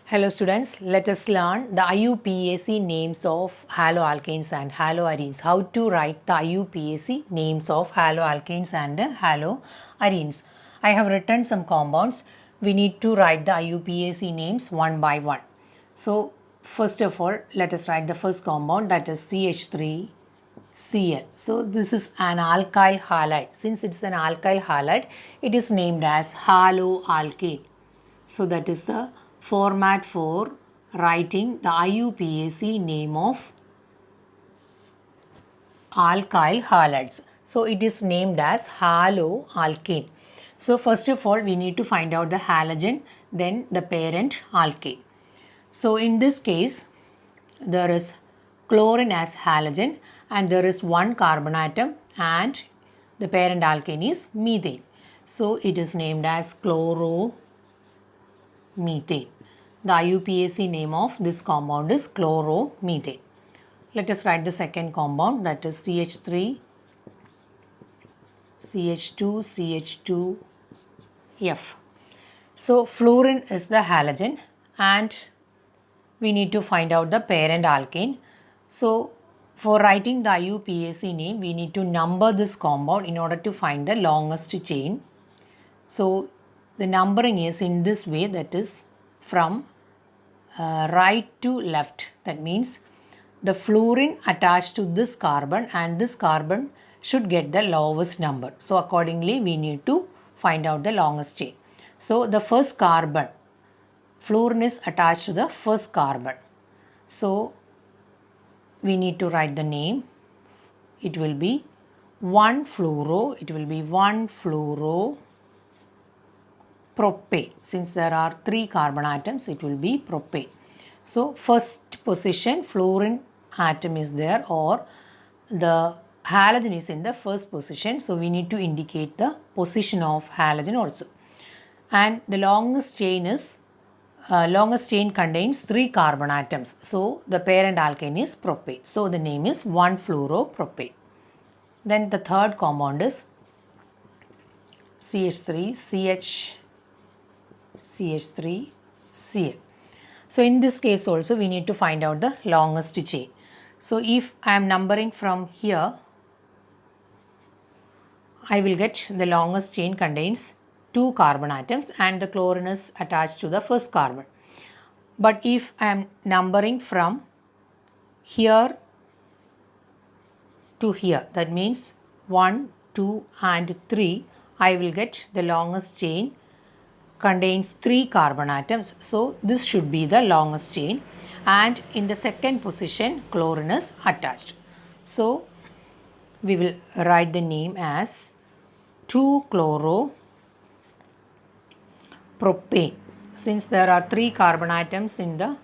Hello students, let us learn the IUPAC names of haloalkanes and haloarenes. How to write the IUPAC names of haloalkanes and haloarenes. I have written some compounds. We need to write the IUPAC names one by one. So first of all, let us write the first compound, that is CH3Cl. So this is an alkyl halide. Since it is an alkyl halide, it is named as haloalkane. So that is the format for writing the IUPAC name of alkyl halides. So it is named as haloalkane. So first of all, we need to find out the halogen, then the parent alkane. So in this case, there is chlorine as halogen and there is one carbon atom and the parent alkane is methane. So it is named as chloromethane. The IUPAC name of this compound is chloromethane. Let us write the second compound, that is CH3, CH2, CH2F. So fluorine is the halogen and we need to find out the parent alkane. So for writing the IUPAC name, we need to number this compound in order to find the longest chain. So the numbering is in this way, that is from right to left. That means the fluorine attached to this carbon and this carbon should get the lowest number. So accordingly we need to find out the longest chain. So the first carbon, fluorine is attached to the first carbon. So we need to write the name. It will be 1-fluoro. It will be 1-fluoro propane. Since there are 3 carbon atoms, it will be propane. So first position fluorine atom is there, or the halogen is in the first position. So we need to indicate the position of halogen also. And the longest chain contains 3 carbon atoms. So the parent alkane is propane. So the name is 1-fluoropropane. Then the third compound is CH3Cl. So in this case also we need to find out the longest chain. So if I am numbering from here, I will get the longest chain contains 2 carbon atoms and the chlorine is attached to the first carbon. But if I am numbering from here to here, that means 1, 2 and 3, I will get the longest chain contains 3 carbon atoms. So this should be the longest chain, and in the second position chlorine is attached. So we will write the name as 2-chloropropane. Since there are 3 carbon atoms in the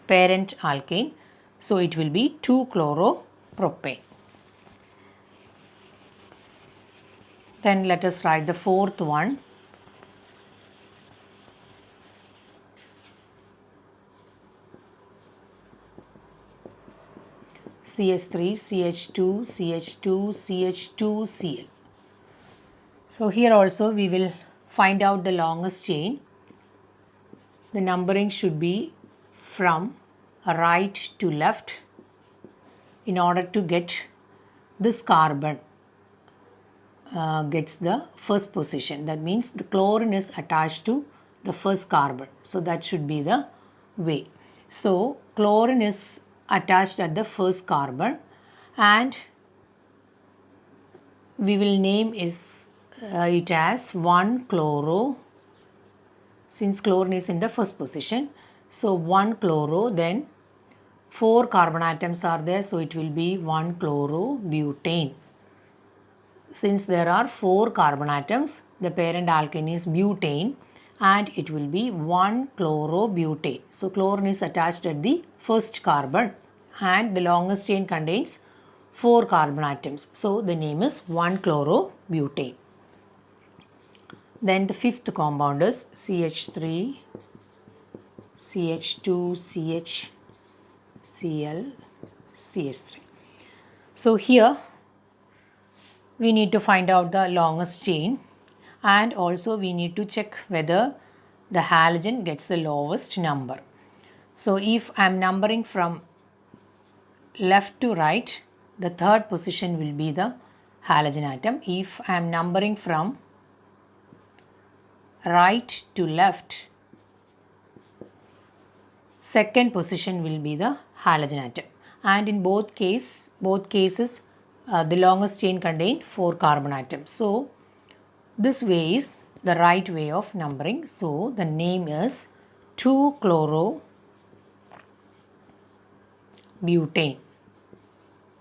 parent alkane, so it will be 2-chloropropane. Then let us write the fourth one. CH3, CH2, CH2, CH2Cl. So here also we will find out the longest chain. The numbering should be from right to left in order to get this carbon gets the first position. That means the chlorine is attached to the first carbon. So that should be the way. So chlorine is attached at the first carbon and we will name it as 1-chloro, since chlorine is in the first position. So 1-chloro, then 4 carbon atoms are there, so it will be 1-chlorobutane. Since there are 4 carbon atoms, the parent alkane is butane and it will be 1-chlorobutane. So chlorine is attached at the first carbon and the longest chain contains 4 carbon atoms. So the name is 1-chlorobutane. Then the fifth compound is CH3, CH2, CH, CH3. So here we need to find out the longest chain, and also we need to check whether the halogen gets the lowest number. So if I am numbering from left to right, the third position will be the halogen atom. If I am numbering from right to left, second position will be the halogen atom. And in both cases, the longest chain contain 4 carbon atoms. So this way is the right way of numbering. So the name is 2-chlorobutane.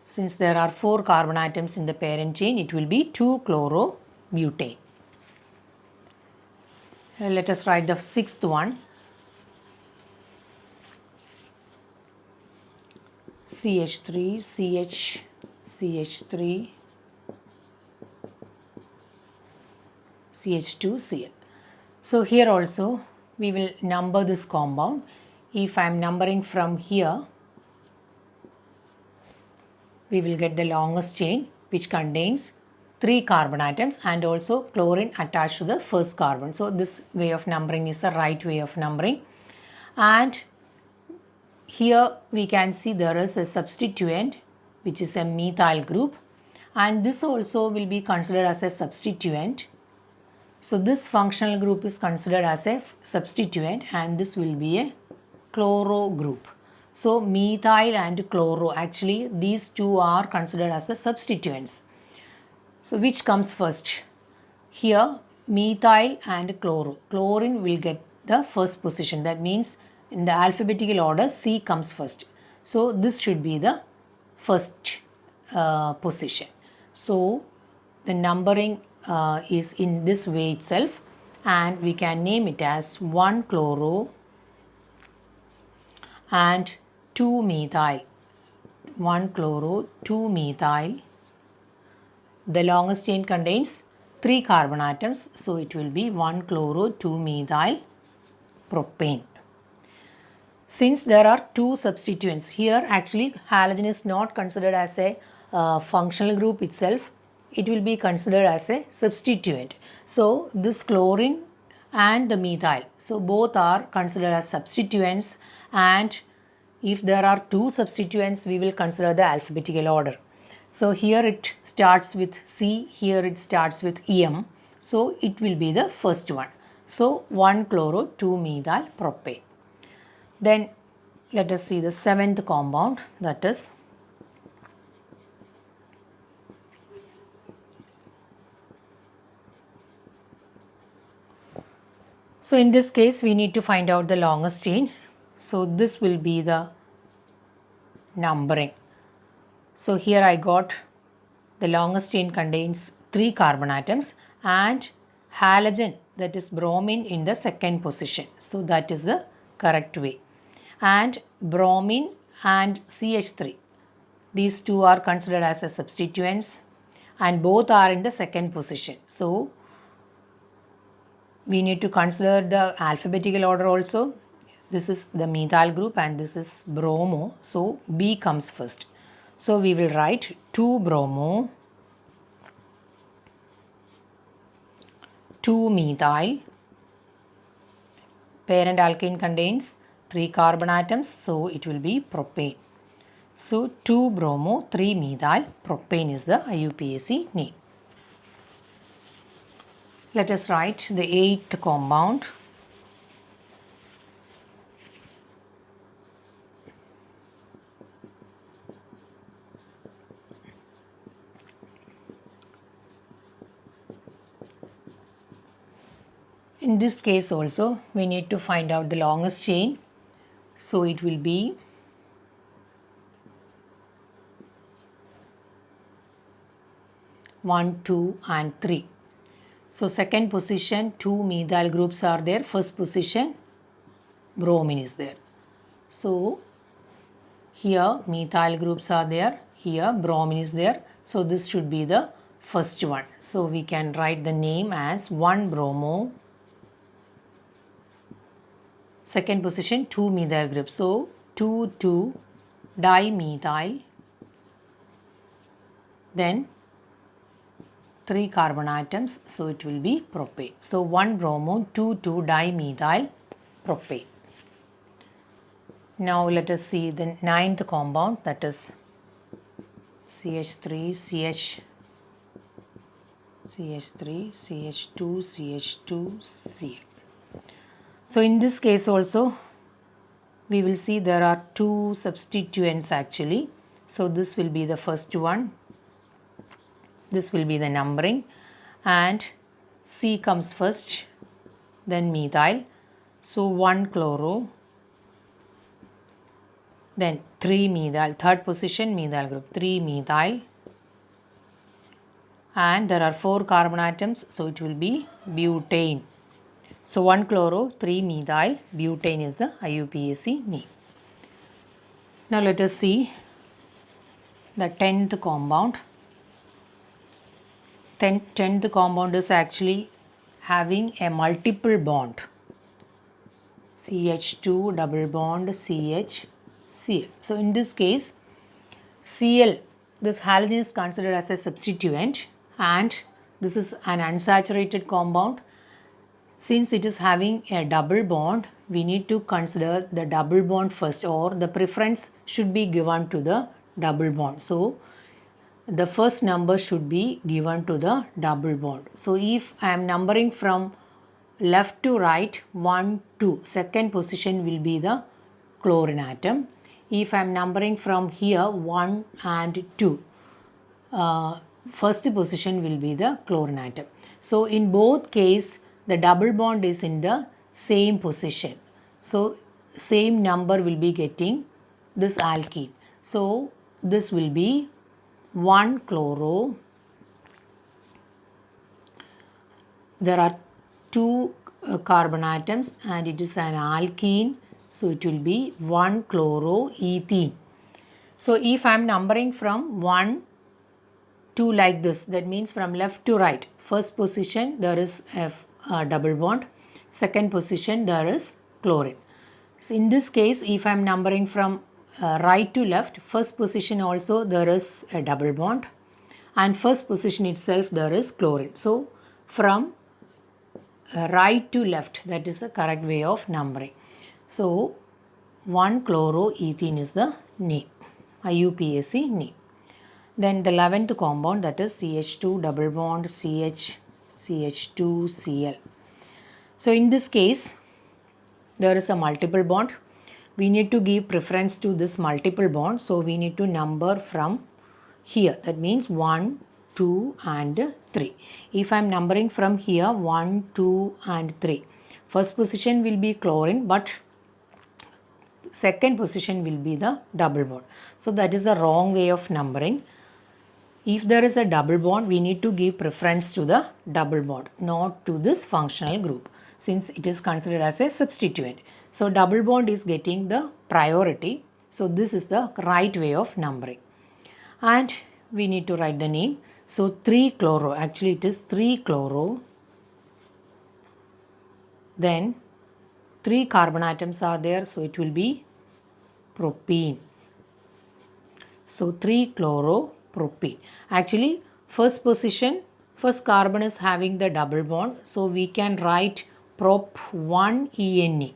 Since there are 4 carbon atoms in the parent chain, it will be 2-chlorobutane. Let us write the sixth one. CH3, CH3, CH2Cl. So here also we will number this compound. If I am numbering from here, we will get the longest chain which contains 3 carbon atoms and also chlorine attached to the first carbon. So this way of numbering is the right way of numbering. And here we can see there is a substituent which is a methyl group, and this also will be considered as a substituent. So this functional group is considered as a substituent and this will be a chloro group. So methyl and chloro, actually these two are considered as the substituents. So which comes first? Here methyl and chloro. Chlorine will get the first position. That means in the alphabetical order C comes first. So this should be the first position. So the numbering is in this way itself, and we can name it as 1-chloro and 2-methyl. 1-chloro, 2-methyl. The longest chain contains 3 carbon atoms, so it will be 1-chloro, 2-methyl propane. Since there are 2 substituents here, actually halogen is not considered as a functional group itself. It will be considered as a substituent. So this chlorine and the methyl, so both are considered as substituents, and if there are 2 substituents, we will consider the alphabetical order. So here it starts with C, here it starts with EM, so it will be the first one. So 1-chloro, 2-methyl propane. Then let us see the 7th compound, that is so in this case we need to find out the longest chain. So this will be the numbering. So here I got the longest chain contains 3 carbon atoms and halogen, that is bromine, in the second position. So that is the correct way. And bromine and CH3, these two are considered as a substituents and both are in the second position. So we need to consider the alphabetical order also. This is the methyl group and this is bromo. So B comes first. So we will write 2-bromo, 2-methyl. Parent alkane contains 3 carbon atoms, so it will be propane. So 2-bromo, 3-methyl propane is the IUPAC name. Let us write the 8th compound. In this case also we need to find out the longest chain. So it will be 1, 2 and 3. So second position 2 methyl groups are there, first position bromine is there. So here methyl groups are there, here bromine is there. So this should be the first one. So we can write the name as 1-bromo. Second position 2 methyl groups. So 2,2-dimethyl. Then 3 carbon atoms, so it will be propane. So 1-bromo, 2,2-dimethyl propane. Now let us see the ninth compound, that is CH3, CH3, CH2, CH2, Cl. So in this case also we will see there are two substituents actually. So this will be the first one, this will be the numbering, and C comes first, then methyl. So 1 chloro, then 3 methyl, third position methyl group, 3 methyl, and there are 4 carbon atoms, so it will be butane. So 1 chloro, 3 methyl, butane is the IUPAC name. Now let us see the 10th compound. 10th compound is actually having a multiple bond. CH2 double bond CH, Cl. So in this case, Cl, this halogen is considered as a substituent, and this is an unsaturated compound. Since it is having a double bond, we need to consider the double bond first, or the preference should be given to the double bond. So the first number should be given to the double bond. So if I am numbering from left to right, 1, 2, second position will be the chlorine atom. If I am numbering from here 1 and 2, first position will be the chlorine atom. So in both case the double bond is in the same position. So same number will be getting this alkene. So this will be 1 chloro. There are 2 carbon atoms and it is an alkene. So it will be 1 chloroethene. So if I am numbering from 1 to like this, that means from left to right, first position there is a double bond, second position there is chlorine. So in this case, if I am numbering from right to left, first position also there is a double bond, and first position itself there is chlorine. So from right to left, that is the correct way of numbering. So 1 chloroethene is the name, IUPAC name. Then the 11th compound, that is CH2 double bond CH, CH2 Cl. So in this case there is a multiple bond. We need to give preference to this multiple bond. So we need to number from here. That means 1, 2 and 3. If I am numbering from here 1, 2 and 3. First position will be chlorine, but second position will be the double bond. So that is the wrong way of numbering. If there is a double bond, we need to give preference to the double bond, not to this functional group, since it is considered as a substituent. So double bond is getting the priority. So this is the right way of numbering. And we need to write the name. So 3 chloro, actually it is 3 chloro. Then 3 carbon atoms are there, so it will be propene. So 3 chloropropene. Actually first position, first carbon is having the double bond, so we can write prop 1 ene.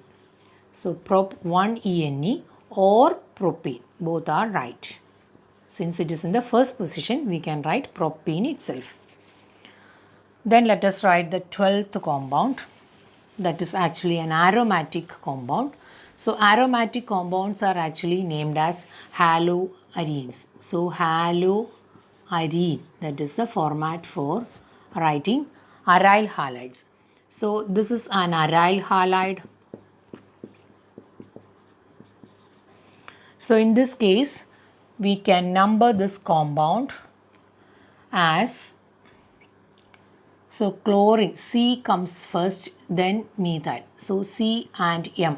So prop 1 ene or propene, both are right. Since it is in the first position, we can write propene itself. Then let us write the 12th compound, that is actually an aromatic compound. So aromatic compounds are actually named as haloarenes. So haloarene, that is the format for writing aryl halides. So this is an aryl halide. So in this case, we can number this compound as, so chlorine, C comes first, then methyl. So C and M.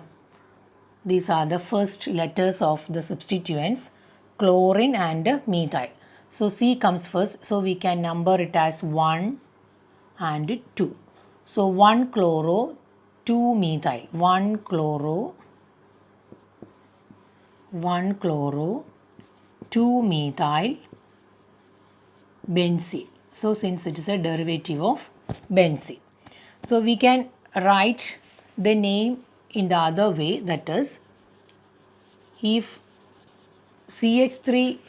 These are the first letters of the substituents, chlorine and methyl. So C comes first, so we can number it as 1 and 2. So 1 chloro, 2 methyl, 1 chloro, 2 methyl benzene. So since it is a derivative of benzene, so we can write the name in the other way, that is if CH3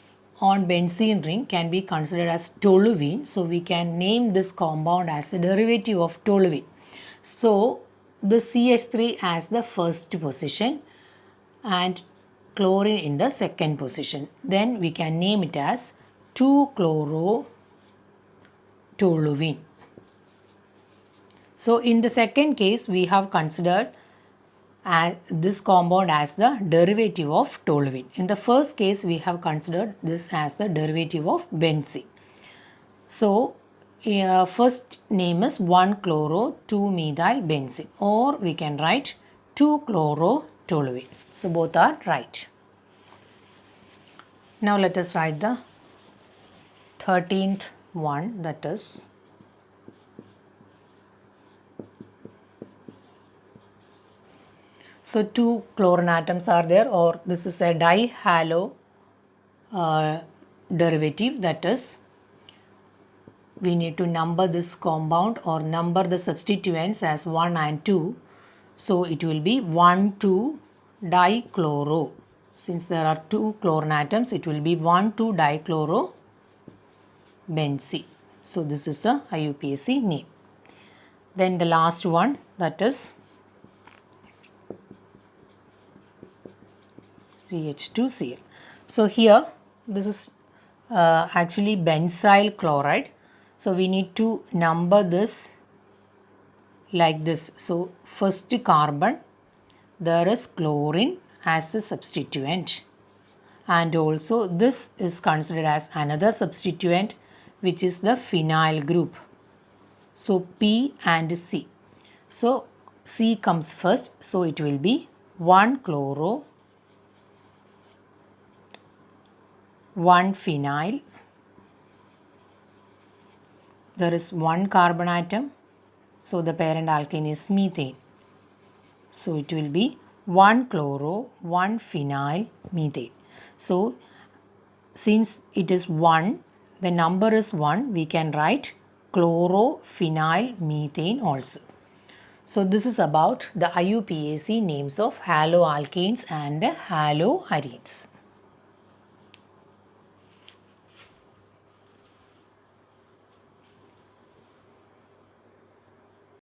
on benzene ring can be considered as toluene, so we can name this compound as the derivative of toluene. So the CH3 has the first position and chlorine in the second position. Then we can name it as 2-chlorotoluene. So in the second case, we have considered this compound as the derivative of toluene. In the first case, we have considered this as the derivative of benzene. So first name is 1-chloro-2-methyl-benzene, or we can write 2-chlorotoluene. So both are right. Now let us write the 13th one, that is so 2 chlorine atoms are there, or this is a dihalo derivative, that is we need to number this compound or number the substituents as 1 and 2. So it will be 1,2-dichloro. Since there are 2 chlorine atoms, it will be 1,2-dichlorobenzene. So this is the IUPAC name. Then the last one, that is CH2Cl. So here this is actually benzyl chloride. So we need to number this like this. So first carbon, there is chlorine as a substituent, and also this is considered as another substituent, which is the phenyl group. So P and C. So C comes first, so it will be 1-chloro, 1-phenyl. There is 1 carbon atom, so the parent alkane is methane. So it will be 1-chloro, 1-phenyl, methane. So since it is 1, the number is 1, we can write chlorophenyl methane also. So this is about the IUPAC names of haloalkanes and haloarenes.